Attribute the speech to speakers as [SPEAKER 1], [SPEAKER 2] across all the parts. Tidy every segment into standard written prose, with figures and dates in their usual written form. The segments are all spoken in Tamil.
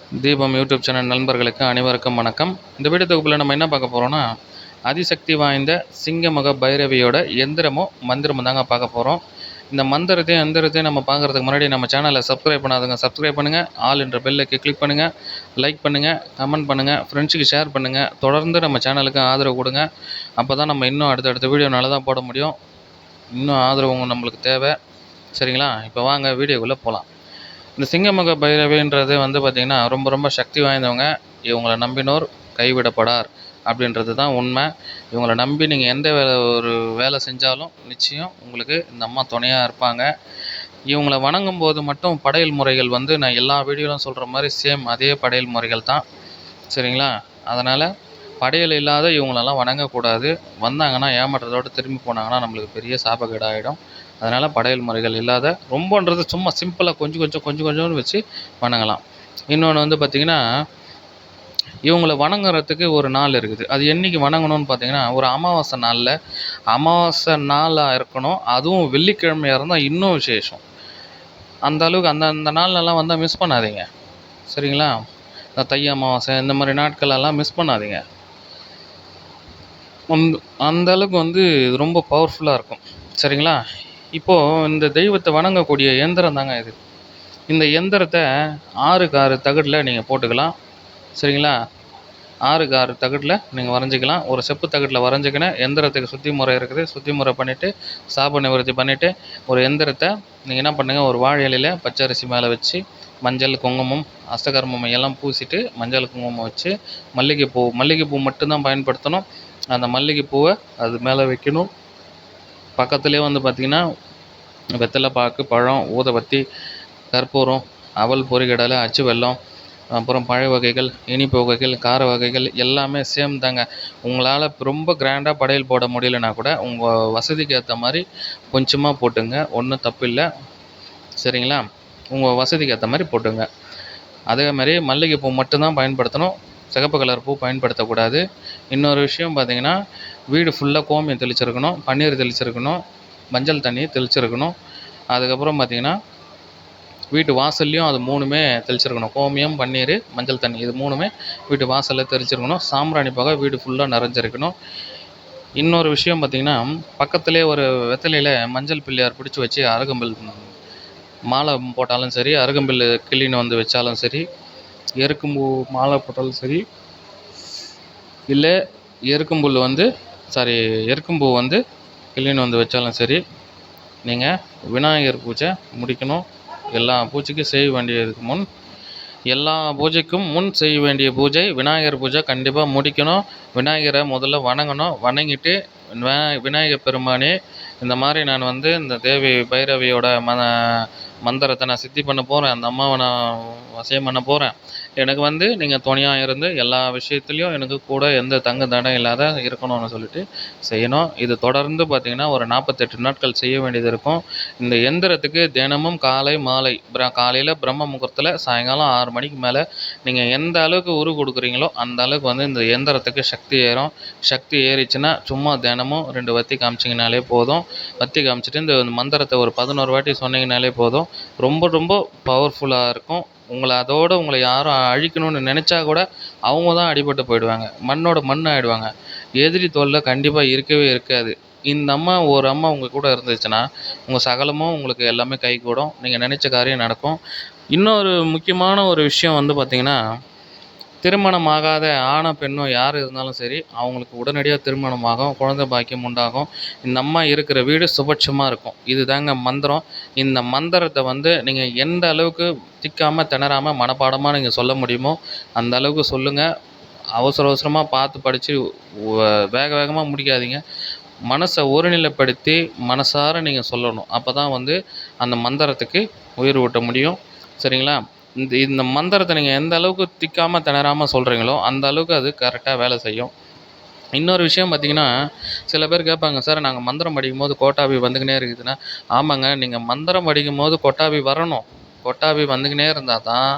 [SPEAKER 1] தீபம் யூடியூப் சேனல் நண்பர்களுக்கு அனைவருக்கும் வணக்கம். இந்த வீடியோ தொகுப்பில் நம்ம என்ன பார்க்க போகிறோம்னா, அதிசக்தி வாய்ந்த சிங்கமுக பைரவியோட எந்திரமும் மந்திரமும் தாங்க பார்க்க போகிறோம். இந்த மந்திரத்தையும் எந்திரத்தையும் நம்ம பார்க்குறதுக்கு முன்னாடி நம்ம சேனலை சப்ஸ்கிரைப் பண்ணாதுங்க சப்ஸ்கிரைப் பண்ணுங்கள், ஆல் என்ற பெல்லுக்கு கிளிக் பண்ணுங்கள், லைக் பண்ணுங்கள், கமெண்ட் பண்ணுங்கள், ஃப்ரெண்ட்ஸுக்கு ஷேர் பண்ணுங்கள். தொடர்ந்து நம்ம சேனலுக்கு ஆதரவு கொடுங்க. அப்போ தான் நம்ம இன்னும் அடுத்தடுத்த வீடியோ நல்லா தான் போட முடியும். இன்னும் ஆதரவு நம்மளுக்கு தேவை. சரிங்களா? இப்போ வாங்க வீடியோக்குள்ளே போகலாம். இந்த சிங்கமுக பைரவின்றது பார்த்திங்கன்னா ரொம்ப ரொம்ப சக்தி வாய்ந்தவங்க. இவங்கள நம்பினோர் கைவிடப்படார் அப்படின்றது தான் உண்மை. இவங்கள நம்பி நீங்கள் எந்த வேலை செஞ்சாலும் நிச்சயம் உங்களுக்கு இந்த அம்மா துணையாக இருப்பாங்க. இவங்கள வணங்கும் போது மட்டும் படையல் முறைகள் நான் எல்லா வீடியோவிலும் சொல்கிற மாதிரி சேம் அதே படையல் முறைகள் தான். சரிங்களா? அதனால் படையல் இல்லாத இவங்களெல்லாம் வணங்கக்கூடாது. வந்தாங்கன்னா ஏமாற்றத்தோடு திரும்பி போனாங்கன்னா நம்மளுக்கு பெரிய சாபக்கேடாகிடும். அதனால் படையல் முறைகள் இல்லாத ரொம்பன்றது சும்மா சிம்பிளாக கொஞ்சம் கொஞ்சம்னு வச்சு வணங்கலாம். இன்னொன்று பார்த்திங்கன்னா, இவங்கள வணங்குறதுக்கு ஒரு நாள் இருக்குது. அது என்றைக்கு வணங்கணும்னு பார்த்திங்கன்னா, ஒரு அமாவாசை நாளாக இருக்கணும். அதுவும் வெள்ளிக்கிழமையாக இருந்தால் இன்னும் விசேஷம். அந்த அளவுக்கு அந்த நாள்லலாம் வந்தால் மிஸ் பண்ணாதீங்க. சரிங்களா? இந்த தை அமாவாசை இந்த மாதிரி நாட்களெல்லாம் மிஸ் பண்ணாதீங்க. அந்த அளவுக்கு ரொம்ப பவர்ஃபுல்லாக இருக்கும். சரிங்களா? இப்போது இந்த தெய்வத்தை வணங்கக்கூடிய எந்திரம் தாங்க இது. இந்த எந்திரத்தை 6க்கு 6 தகட்டில் நீங்கள் போட்டுக்கலாம். சரிங்களா? 6க்கு 6 தகட்டில் நீங்கள் வரைஞ்சிக்கலாம். ஒரு செப்பு தகட்டில் வரைஞ்சிக்கின்னு எந்திரத்துக்கு சுத்தி முறை இருக்குது. சுத்தி முறை பண்ணிவிட்டு சாப நிவர்த்தி பண்ணிவிட்டு ஒரு எந்திரத்தை நீங்கள் என்ன பண்ணுங்கள், ஒரு வாழை இலையில் பச்சரிசி மேலே வச்சு மஞ்சள் குங்குமம் அஷ்டகர்ம மையெல்லாம் பூசிட்டு மஞ்சள் குங்குமம் வச்சு மல்லிகைப்பூ மட்டும்தான் பயன்படுத்தணும். அந்த மல்லிகைப்பூவை அது மேலே வைக்கணும். பக்கத்துலேயே பார்த்திங்கன்னா வெத்தலை பாக்கு, பழம், ஊதுபத்தி, கற்பூரம், அவல், பொரிகடலை, அச்சு வெல்லம், அப்புறம் பழ வகைகள், இனிப்பு வகைகள், கார வகைகள் எல்லாமே சேம் தாங்க. உங்களால் ரொம்ப கிராண்டாக படையல் போட முடியலனா கூட உங்கள் வசதிக்கு ஏற்ற மாதிரி கொஞ்சமாக போட்டுங்க. ஒன்றும் தப்பில்லை. சரிங்களா? உங்கள் வசதிக்கு ஏற்ற மாதிரி போட்டுங்க. அதே மாதிரி மல்லிகைப்பூ மட்டும்தான் பயன்படுத்தணும். சிகப்பு கலர் பூ பயன்படுத்தக்கூடாது. இன்னொரு விஷயம் பார்த்திங்கன்னா, வீடு ஃபுல்லாக கோமியம் தெளிச்சிருக்கணும், பன்னீர் தெளிச்சிருக்கணும், மஞ்சள் தண்ணி தெளிச்சிருக்கணும். அதுக்கப்புறம் பார்த்திங்கன்னா, வீட்டு வாசல்லையும் அது 3மே தெளிச்சிருக்கணும். கோமியம், பன்னீர், மஞ்சள் தண்ணி இது 3மே வீட்டு வாசலில் தெளிச்சிருக்கணும். சாம்பிராணி புகை வீடு ஃபுல்லாக நிறைஞ்சிருக்கணும். இன்னொரு விஷயம் பார்த்திங்கன்னா, பக்கத்துலேயே ஒரு வெத்தலையில் மஞ்சள் பிள்ளையார் பிடிச்சி வச்சு அருகம்பில் மாலை போட்டாலும் சரி, அருகம்பில் கிள்ளின்னு வச்சாலும் சரி, எருக்கும்பூ மாலை போட்டாலும் சரி, இல்லை எருக்கும்பூ கிள்ளின்னு வச்சாலும் சரி, நீங்கள் விநாயகர் பூஜை முடிக்கணும். எல்லா பூஜைக்கும் செய்ய வேண்டியதுக்கு எல்லா பூஜைக்கும் முன் செய்ய வேண்டிய பூஜை விநாயகர் பூஜை கண்டிப்பாக முடிக்கணும். விநாயகரை முதல்ல வணங்கணும். வணங்கிட்டு விநாயகர் பெருமானே, இந்த மாதிரி நான் இந்த தேவி பைரவியோட மந்திரத்தை நான் சித்தி பண்ண போகிறேன். அந்த அம்மாவை நான் வசியம் பண்ண போகிறேன். எனக்கு நீங்கள் துணையாக இருந்து எல்லா விஷயத்துலையும் எனக்கு கூட எந்த தங்கு தடம் இல்லாத இருக்கணும்னு சொல்லிட்டு செய்யணும். இது தொடர்ந்து பார்த்திங்கன்னா ஒரு 48 நாட்கள் செய்ய வேண்டியது இருக்கும். இந்த எந்திரத்துக்கு தினமும் காலை மாலை காலையில் பிரம்ம முகூர்த்தத்தில் சாயங்காலம் 6 மணிக்கு மேலே நீங்கள் எந்த அளவுக்கு உரு கொடுக்குறீங்களோ அந்த அளவுக்கு இந்த எந்திரத்துக்கு சக்தி ஏறும். சக்தி ஏறிச்சுன்னா சும்மா தினமும் 2 வத்தி காமிச்சிங்கனாலே போதும். வத்தி காமிச்சிட்டு இந்த மந்திரத்தை ஒரு 11 வாட்டி சொன்னீங்கனாலே போதும். ரொம்ப ரொம்ப பவர்ஃபுல்லாக இருக்கும். உங்களை யாரும் அழிக்கணும்னு நினச்சா கூட அவங்க தான் அடிபட்டு போயிடுவாங்க. மண்ணோட மண் ஆகிடுவாங்க. எதிரி தொல்லை கண்டிப்பாக இருக்கவே இருக்காது. இந்த அம்மா உங்கள் கூட இருந்துச்சுன்னா உங்கள் சகலமும் உங்களுக்கு எல்லாமே கைகூடும். நீங்கள் நினச்ச காரியம் நடக்கும். இன்னொரு முக்கியமான ஒரு விஷயம் பார்த்திங்கன்னா, திருமணம் ஆகாத ஆணோ பெண்ணோ யார் இருந்தாலும் சரி, அவங்களுக்கு உடனடியாக திருமணமாகும், குழந்தை பாக்கியம் உண்டாகும். இந்த அம்மா இருக்கிற வீடு சுபட்சமாக இருக்கும். இது தாங்க மந்திரம். இந்த மந்திரத்தை நீங்கள் எந்த அளவுக்கு திக்காமல் திணறாமல் மனப்பாடமாக நீங்கள் சொல்ல முடியுமோ அந்த அளவுக்கு சொல்லுங்கள். அவசரமாக பார்த்து படித்து வேகமாக முடிக்காதீங்க. மனசை ஒருநிலைப்படுத்தி மனசார நீங்கள் சொல்லணும். அப்போ தான் அந்த மந்திரத்துக்கு உயிர் ஊட்ட முடியும். சரிங்களா? இந்த மந்திரத்தை நீங்கள் எந்த அளவுக்கு திக்காமல் திணறாமல் சொல்கிறீங்களோ அந்த அளவுக்கு அது கரெக்டாக வேலை செய்யும். இன்னொரு விஷயம் பார்த்திங்கன்னா, சில பேர் கேட்பாங்க, சார் நாங்கள் மந்திரம் படிக்கும்போது கோட்டாவி வந்துக்கினே இருக்குதுன்னா, ஆமாங்க, நீங்கள் மந்திரம் படிக்கும்போது கொட்டாவி வரணும். கொட்டாவி வந்துக்கினே இருந்தால் தான்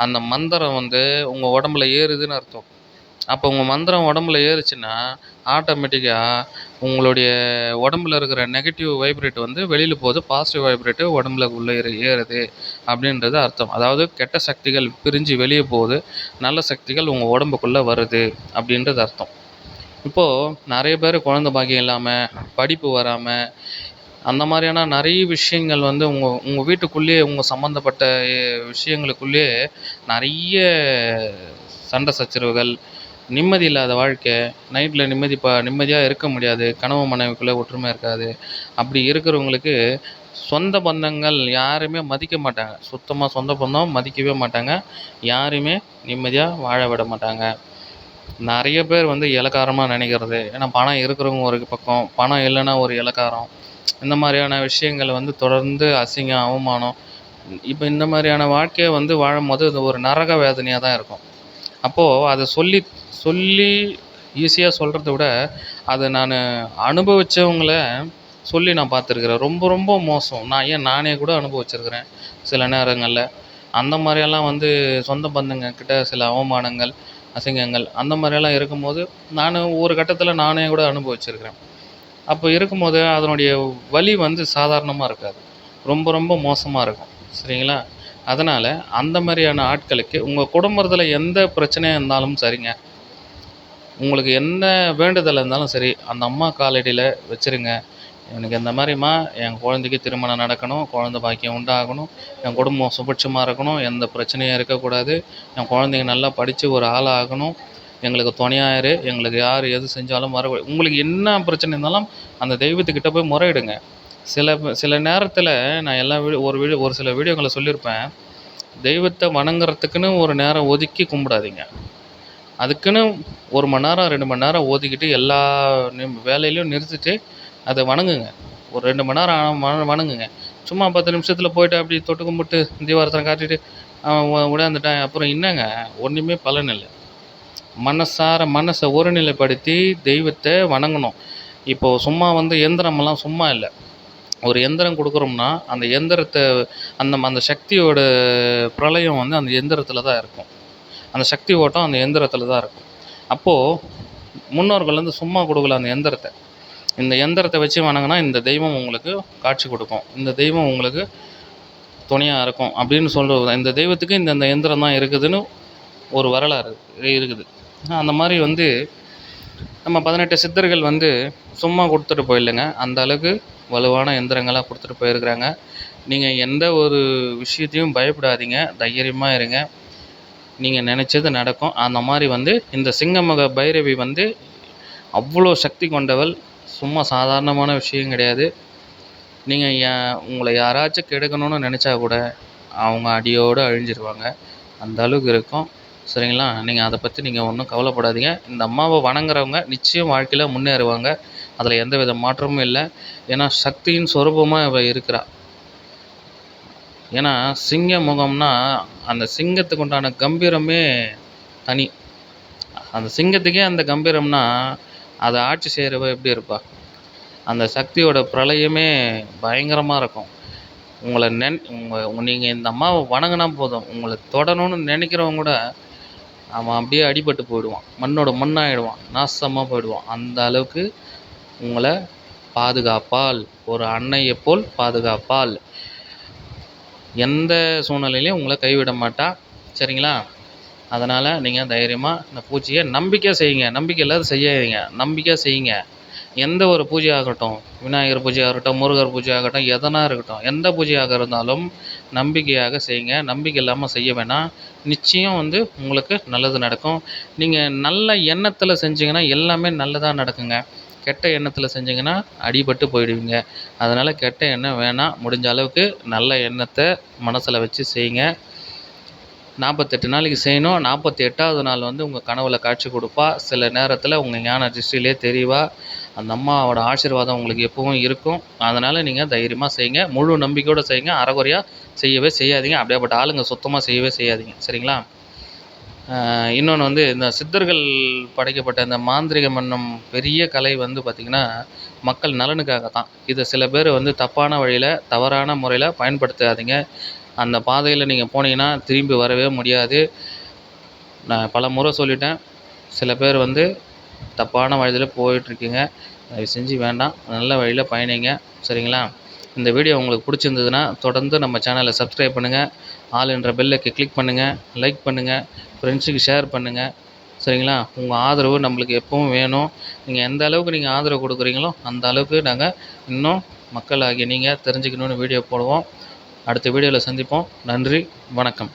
[SPEAKER 1] அந்த மந்திரம் உங்கள் உடம்புல ஏறுதுன்னு அர்த்தம். அப்போ உங்கள் மந்திரம் உடம்புல ஏறுச்சுன்னா ஆட்டோமேட்டிக்காக உங்களுடைய உடம்புல இருக்கிற நெகட்டிவ் வைப்ரேட் வந்து வெளியில் போகுது, பாசிட்டிவ் வைப்ரேட்டு உடம்புல உள்ளே ஏறுது அப்படின்றது அர்த்தம். அதாவது கெட்ட சக்திகள் பிரிஞ்சு வெளியே போகுது, நல்ல சக்திகள் உங்கள் உடம்புக்குள்ளே வருது அப்படின்றது அர்த்தம். இப்போது நிறைய பேர் குழந்த பாக்கியம் இல்லாமல், படிப்பு வராமல், அந்த மாதிரியான நிறைய விஷயங்கள் வந்து உங்கள் உங்கள் வீட்டுக்குள்ளேயே உங்கள் சம்மந்தப்பட்ட விஷயங்களுக்குள்ளேயே நிறைய சண்டை சச்சரவுகள், நிம்மதி இல்லாத வாழ்க்கை, நைட்டில் நிம்மதியாக இருக்க முடியாது, கணவன் மனைவிக்குள்ளே ஒற்றுமை இருக்காது. அப்படி இருக்கிறவங்களுக்கு சொந்த பந்தங்கள் யாருமே மதிக்க மாட்டாங்க. சுத்தமாக சொந்த பந்தம் மதிக்கவே மாட்டாங்க. யாரையுமே நிம்மதியாக வாழ விட மாட்டாங்க. நிறைய பேர் வந்து இளக்காரமாக நினைக்கிறது, ஏன்னா பணம் இருக்கிறவங்க ஒரு பக்கம், பணம் இல்லைன்னா ஒரு இளக்காரம், இந்த மாதிரியான விஷயங்கள் வந்து தொடர்ந்து அசிங்கம், அவமானம். இப்போ இந்த மாதிரியான வாழ்க்கையை வந்து வாழும்போது இது ஒரு நரக வேதனையாக தான் இருக்கும். அப்போது அதை சொல்லி சொல்லி ஈஸியாக சொல்கிறத விட, அதை நான் அனுபவித்தவங்கள சொல்லி நான் பார்த்துருக்குறேன். ரொம்ப ரொம்ப மோசம். நானே கூட அனுபவிச்சிருக்கிறேன் சில நேரங்களில். அந்த மாதிரியெல்லாம் வந்து சொந்த பந்தங்க கிட்ட சில அவமானங்கள், அசிங்கங்கள் அந்த மாதிரியெல்லாம் இருக்கும்போது நான் ஒரு கட்டத்தில் நானே கூட அனுபவிச்சிருக்கிறேன். அப்போ இருக்கும்போது அதனுடைய வலி வந்து சாதாரணமாக இருக்காது, ரொம்ப ரொம்ப மோசமாக இருக்கும். சரிங்களா? அதனால் அந்த மாதிரியான ஆட்களுக்கு உங்கள் குடும்பத்தில் எந்த பிரச்சனையாக இருந்தாலும் சரிங்க, உங்களுக்கு என்ன வேண்டுதல் இருந்தாலும் சரி, அந்த அம்மா காலடியில் வச்சுருங்க. எனக்கு இந்த மாதிரிம்மா என் குழந்தைக்கு திருமணம் நடக்கணும், குழந்த பாக்கியம் உண்டாகணும், என் குடும்பம் சுபிட்சமாக இருக்கணும், எந்த பிரச்சனையும் இருக்கக்கூடாது, என் குழந்தைங்க நல்லா படித்து ஒரு ஆளாகணும், எங்களுக்கு துணையா இரு, எங்களுக்கு யார் எது செஞ்சாலும் உங்களுக்கு என்ன பிரச்சனை இருந்தாலும் அந்த தெய்வத்துக்கிட்ட போய் முறையிடுங்க. சில நேரத்தில் நான் எல்லா ஒரு சில வீடியோக்களில் சொல்லியிருப்பேன், தெய்வத்தை வணங்குறதுக்குன்னு ஒரு நேரம் ஒதுக்கி கும்பிடாதீங்க. அதுக்குன்னு 1 மணி நேரம் 2 மணி நேரம் ஒதுக்கிட்டு எல்லா வேலையிலையும் நிறுத்திட்டு அதை வணங்குங்க. ஒரு 2 மணி நேரம் வணங்குங்க. சும்மா 10 நிமிஷத்தில் போயிட்டு அப்படி தொட்டு கும்பிட்டு தீபாரத்தனை காட்டிட்டு உடையாந்துட்டேன், அப்புறம் என்னங்க ஒன்றுமே பலன் இல்லை. மனசை ஒருநிலைப்படுத்தி தெய்வத்தை வணங்கணும். இப்போது சும்மா வந்து எந்திரமெல்லாம் சும்மா இல்லை. ஒரு எந்திரம் கொடுக்குறோம்னா அந்த எந்திரத்தை அந்த சக்தியோட பிரளயம் வந்து அந்த எந்திரத்தில் தான் இருக்கும். அந்த சக்தி ஓட்டம் அந்த எந்திரத்தில் தான் இருக்கும். அப்போது முன்னோர்கள் வந்து சும்மா கொடுக்கல அந்த எந்திரத்தை. இந்த எந்திரத்தை வச்சு வணங்கினா இந்த தெய்வம் உங்களுக்கு காட்சி கொடுக்கும், இந்த தெய்வம் உங்களுக்கு துணையாக இருக்கும் அப்படின்னு சொல்கிறது. இந்த தெய்வத்துக்கு இந்த எந்திரம் தான் இருக்குதுன்னு ஒரு வரலாறு இருக்குது. அந்த மாதிரி வந்து நம்ம 18 சித்தர்கள் வந்து சும்மா கொடுத்துட்டு போயிடலைங்க, அந்த அளவுக்கு வலுவான எந்திரங்களாக கொடுத்துட்டு போயிருக்கிறாங்க. நீங்கள் எந்த ஒரு விஷயத்தையும் பயப்படாதீங்க, தைரியமாக இருங்க, நீங்கள் நினச்சது நடக்கும். அந்த மாதிரி வந்து இந்த சிங்கமுக பைரவி வந்து அவ்வளோ சக்தி கொண்டவள், சும்மா சாதாரணமான விஷயம் கிடையாது. நீங்கள் உங்களை யாராச்சும் கெடுக்கணும்னு நினச்சா கூட அவங்க அடியோடு அழிஞ்சிருவாங்க, அந்த அளவுக்கு இருக்கும். சரிங்களா? நீங்கள் அதை பற்றி நீங்கள் ஒன்றும் கவலைப்படாதீங்க. இந்த அம்மாவை வணங்குறவங்க நிச்சயம் வாழ்க்கையில் முன்னேறுவாங்க, அதில் எந்த வித மாற்றமும் இல்லை. ஏன்னா சக்தியின் சொரூபமாக இவ இருக்கிறா. ஏன்னா சிங்க முகம்னா அந்த சிங்கத்துக்கு உண்டான கம்பீரமே தனி. அந்த சிங்கத்துக்கே அந்த கம்பீரம்னா அதை ஆட்சி செய்கிறவ எப்படி இருப்பா? அந்த சக்தியோட பிரளயமே பயங்கரமாக இருக்கும். உங்களை நீங்கள் இந்த அம்மாவை வணங்கினா போதும், உங்களை தொடணும்னு நினைக்கிறவங்க கூட அவன் அப்படியே அடிபட்டு போயிடுவான், மண்ணோட மண்ணாகிடுவான், நாசமாக போயிடுவான். அந்த அளவுக்கு உங்களை பாதுகாப்பால், ஒரு அன்னையை போல் பாதுகாப்பால், எந்த சூழ்நிலையிலையும் உங்களை கைவிட மாட்டா. சரிங்களா? அதனால் நீங்கள் தைரியமாக இந்த பூஜையை நம்பிக்கையாக செய்யுங்க. நம்பிக்கை இல்லாத செய்யாதீங்க, நம்பிக்கையாக செய்யுங்க. எந்த ஒரு பூஜை ஆகட்டும், விநாயகர் பூஜை ஆகட்டும், முருகர் பூஜை ஆகட்டும், எதனா இருக்கட்டும், எந்த பூஜையாக இருந்தாலும் நம்பிக்கையாக செய்யுங்க. நம்பிக்கை இல்லாமல் செய்ய வேணாம். நிச்சயம் வந்து உங்களுக்கு நல்லது நடக்கும். நீங்கள் நல்ல எண்ணத்தில் செஞ்சீங்கன்னா எல்லாமே நல்லதாக நடக்குங்க. கெட்ட எண்ணத்தில் செஞ்சீங்கன்னா அடிபட்டு போயிடுவீங்க. அதனால் கெட்ட எண்ணம் வேணாம். முடிஞ்ச அளவுக்கு நல்ல எண்ணத்தை மனசில் வச்சு செய்யுங்க. 48 நாளைக்கு செய்யணும். 48வது நாள் வந்து உங்கள் கனவுல காட்சி கொடுப்பா. சில நேரத்தில் உங்கள் ஞான திருஷ்டியிலே தெரிவா. அந்த அம்மாவோட ஆசீர்வாதம் உங்களுக்கு எப்பவும் இருக்கும். அதனால் நீங்கள் தைரியமாக செய்யுங்க, முழு நம்பிக்கையோடு செய்யுங்க. அரைகுறையாக செய்யவே செய்யாதீங்க. அப்படியேப்பட்ட ஆளுங்க சுத்தமாக செய்யவே செய்யாதீங்க. சரிங்களா? இன்னொன்று வந்து இந்த சித்தர்கள் படைக்கப்பட்ட இந்த மாந்திரிகம் என்னும் பெரிய கலை வந்து பார்த்திங்கன்னா மக்கள் நலனுக்காக தான். இதை சில பேர் வந்து தப்பான வழியில், தவறான முறையில் பயன்படுத்தாதீங்க. அந்த பாதையில் நீங்கள் போனீங்கன்னா திரும்பி வரவே முடியாது. நான் பல முறை சொல்லிட்டேன். சில பேர் வந்து தப்பான வழியில் போயிட்டுருக்கீங்க. தயவு செஞ்சு வேண்டாம், நல்ல வழியில் பயணிங்க. சரிங்களா? இந்த வீடியோ உங்களுக்கு பிடிச்சிருந்ததுன்னா தொடர்ந்து நம்ம சேனலை சப்ஸ்கிரைப் பண்ணுங்கள், ஆல் என்ற பெல்லுக்கு கிளிக் பண்ணுங்கள், லைக் பண்ணுங்கள், ஃப்ரெண்ட்ஸுக்கு ஷேர் பண்ணுங்கள். சரிங்களா? உங்கள் ஆதரவு நம்மளுக்கு எப்பவும் வேணும். நீங்கள் எந்த அளவுக்கு நீங்கள் ஆதரவு கொடுக்குறீங்களோ அந்த அளவுக்கு நாங்கள் இன்னும் மக்களாகிய நீங்கள் தெரிஞ்சுக்கணுன்னு வீடியோ போடுவோம். அடுத்த வீடியோவில் சந்திப்போம். நன்றி, வணக்கம்.